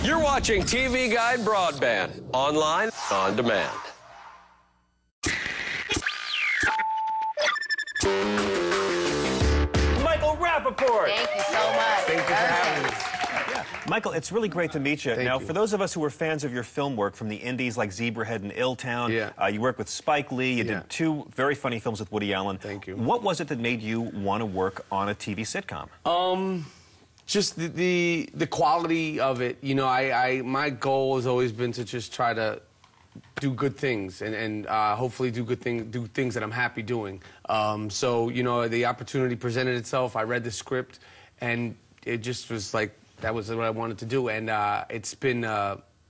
You're watching TV Guide Broadband, online, on demand. Michael Rapaport. Thank you so much. Thank you for having us. Michael, it's really great to meet you. Thank now, you. for those of us who are fans of your film work from the indies like Zebrahead and Illtown, you worked with Spike Lee, you did 2 very funny films with Woody Allen. Thank you. What was it that made you want to work on a TV sitcom? Just the quality of it. You know, my goal has always been to just try to do good things and hopefully do things that I'm happy doing. So, you know, the opportunity presented itself. I read the script, and it just was like, that was what I wanted to do. And it's been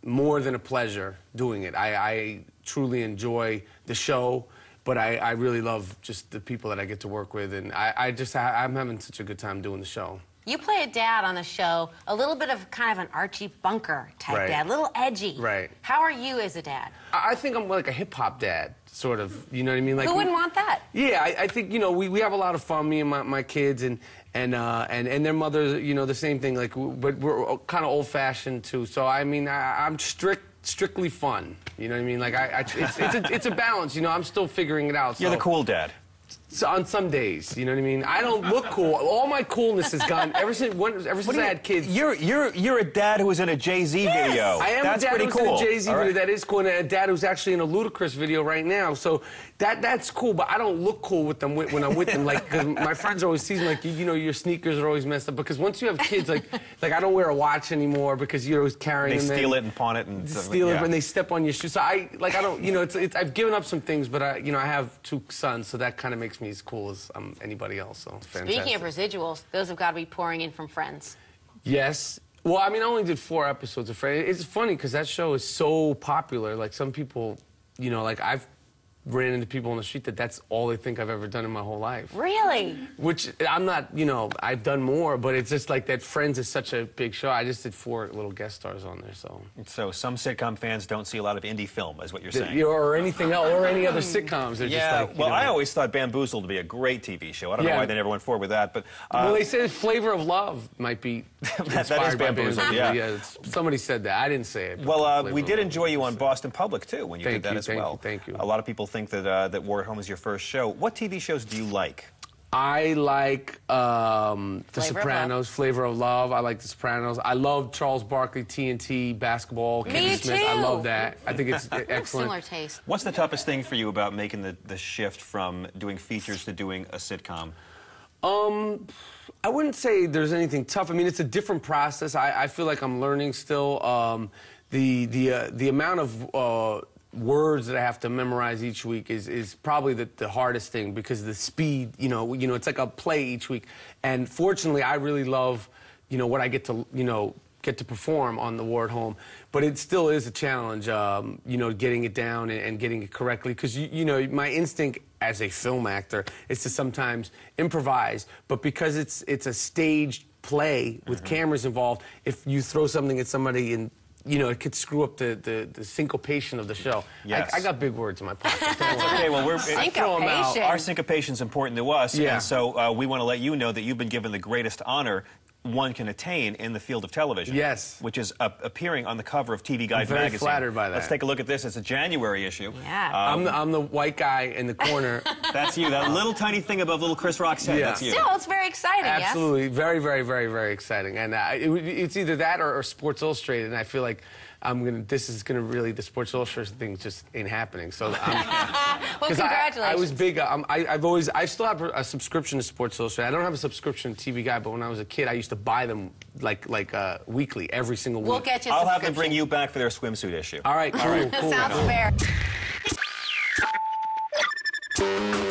more than a pleasure doing it. I truly enjoy the show, but I really love just the people that I get to work with. And I'm having such a good time doing the show. You play a dad on the show, a little bit of kind of an Archie Bunker type dad, a little edgy. Right. How are you as a dad? I think I'm like a hip-hop dad, sort of. You know what I mean? Like, who wouldn't want that? Yeah, I think, you know, we have a lot of fun, me and my kids, and their mothers, you know, the same thing. Like, but we're kind of old-fashioned, too. So, I mean, I'm strictly fun. You know what I mean? Like, it's a balance, you know. I'm still figuring it out. You're the cool dad. So on some days, you know what I mean? I don't look cool. All my coolness is gone ever since I had kids. You're a dad who was in a Jay-Z video. I am That's a dad pretty who's cool. in a Jay-Z video. That is cool. And a dad who's actually in a Ludacris video right now. So that's cool. But I don't look cool with them when I'm with them. Like, cause my friends always tease me, like, you know, your sneakers are always messed up. Because once you have kids, like I don't wear a watch anymore because you're always carrying them. They steal it and pawn it and steal it, and they step on your shoes. So I don't, you know, I've given up some things, but you know, I have 2 sons, so that kind of makes me as cool as anybody else. So fantastic. Speaking of residuals, those have got to be pouring in from Friends. Yes. Well, I mean, I only did 4 episodes of Friends. It's funny because that show is so popular. Like, some people, you know, like, I've ran into people on the street that's all they think I've ever done in my whole life. Really? Which, I'm not, you know, I've done more, but it's just like that Friends is such a big show. I just did 4 little guest stars on there, so. So some sitcom fans don't see a lot of indie film, is what you're saying. Or anything else, or any other sitcoms. They're just like, well, know, I always thought Bamboozled to be a great TV show. I don't know why they never went forward with that, but... well, they say Flavor of Love might be that is Bamboozled, Somebody said that. I didn't say it. Well, we did enjoy you on Boston Public, too, when you did that as well. Thank you. A lot of people think that War at Home is your first show. What TV shows do you like? I like The Sopranos, Flavor of Love. I like The Sopranos. I love Charles Barkley, TNT, basketball, Kevin Smith. I love that. I think it's excellent. Similar taste. What's the toughest thing for you about making the shift from doing features to doing a sitcom? I wouldn't say there's anything tough. I mean, it's a different process. I feel like I'm learning still. The amount of words that I have to memorize each week is probably the hardest thing, because the speed, you know, it's like a play each week. And fortunately, I really love, you know, what I get to perform on the War at Home. But it still is a challenge, you know, getting it down and getting it correctly. Because, you know, my instinct as a film actor is to sometimes improvise. But because it's a staged play with cameras involved, if you throw something at somebody and, you know, it could screw up the syncopation of the show. Yes. I got big words in my pocket. Okay, well, syncopation. Our syncopation's important to us, Yeah. and so we want to let you know that you've been given the greatest honor one can attain in the field of television. Yes. Which is appearing on the cover of TV Guide magazine. I'm very flattered by that. Let's take a look at this. It's a January issue. Yeah. I'm the white guy in the corner. That's you. That little tiny thing above little Chris Rock's head, that's you. Still, it's very exciting, Absolutely. yes? Very, very, very, very exciting. And it's either that or Sports Illustrated, and I feel like the Sports Illustrated thing just ain't happening. So Well, congratulations. I was big. I still have a subscription to Sports Illustrated. I don't have a subscription to TV Guide, but when I was a kid, I used to buy them like weekly, every single week. We'll get you a I'll have subscription. them bring you back for their swimsuit issue. All right, cool. Sounds fair.